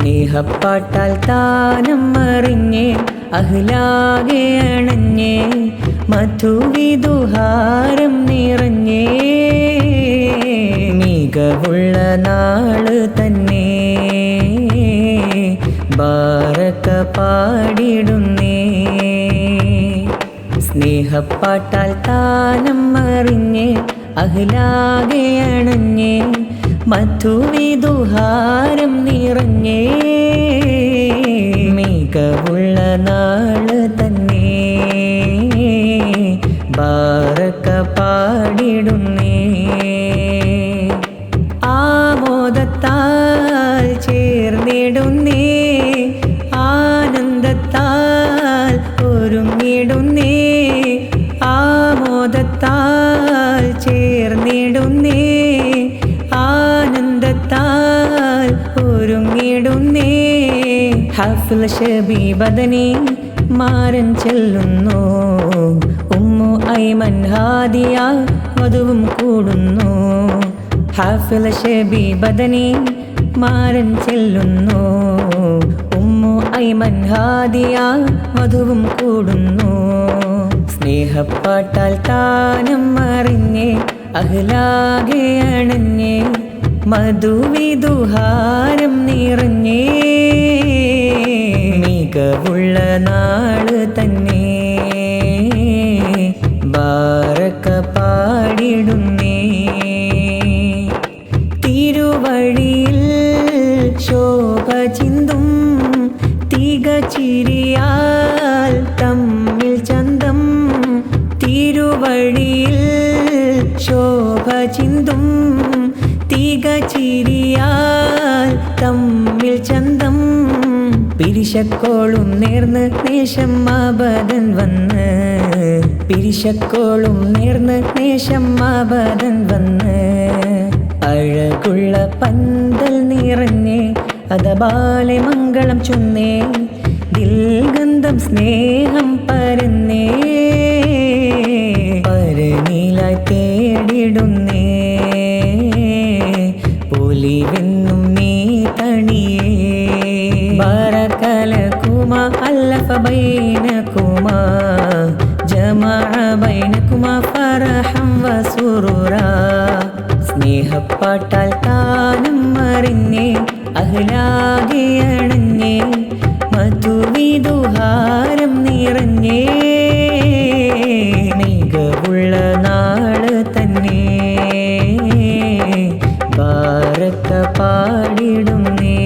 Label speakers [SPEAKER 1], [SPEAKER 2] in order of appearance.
[SPEAKER 1] സ്നേഹപ്പാട്ടാൽ താനം മറിഞ്ഞേ അഹ്ലാകെ അണഞ്ഞേ മധുവിദുഹാരം നിറഞ്ഞേ മികവുള്ള നാള് തന്നെ ബാരക പാടിടുന്നേ സ്നേഹപ്പാട്ടാൽ താനം മറിഞ്ഞേ അഹ്ലാകെ അണഞ്ഞേ മധുവിദുഹാരം നിറഞ്ഞേ മികവുള്ള നാള് തന്നെ ബാരക പാടിടുന്നേ ആമോദത്താൽ ചേർന്നിടുന്നേ ആനന്ദത്താൽ ഒരുങ്ങിടുന്നേ ആമോദത്താൽ ചേർന്നിടുന്നേ ആനന്ദത്താൽ ഒരുങ്ങിടുന്നേ ഹഫ്ൽ ഷബി ബദനി മാരൻ ചെല്ലുന്നു ഉമ്മു ഐമൻ ഹാദിയ വധുവും കൂടുന്നു ഹഫ്ൽ ഷബി ബദനി മാരൻ ചെല്ലുന്നു ഉമ്മു ഐമൻ ഹാദിയ വധുവും കൂടുന്നു സ്നേഹപ്പാട്ടാൽ താനം മറിഞ്ഞേ അഹ്ലാകെ അണഞ്ഞേ മധുവിദുഹാരം നിറഞ്ഞേ മികവുള്ള നാള് തന്നെ ബാരക പാടിടുന്നേ തിരുവഴിയിൽ ശോഭ ചിന്തും തികച്ചിരിയാൽ തമ്മിൽ ചന്തം തിരുവഴിയിൽ ശോഭ ചിന്തും തികച്ചിരിയാൽ തമ്മിൽ ചന്തം പിരിശക്കോളും നേർന്ന് നേശം ആബദൻ വന്ന് പിരിശക്കോളും നേർന്ന് നേശം ആബദൻ വന്ന് അഴകുള്ള പന്തൽ നിറഞ്ഞേ അതബാലെ മംഗളം ചൊന്നേ ദിൽഗന്ധം സ്നേഹം പരന്നേ പരനിലായി തേടിടുന്നേ പൊലിവെന്നും നീ തണിയേ ബറകലകുമാ അല്ലഫ ബൈനകുമാ ജമഅ ബൈനകുമാ ഫറഹം വസുറുറാ സ്നേഹപ്പാട്ടാൽ താനം മറിഞ്ഞേ അഹ്ലാകെ അണഞ്ഞേ മധുവിദുഹാരം നിറഞ്ഞേ മികവുള്ള നാള് തന്നെ ബാരക പാടിടുന്നേ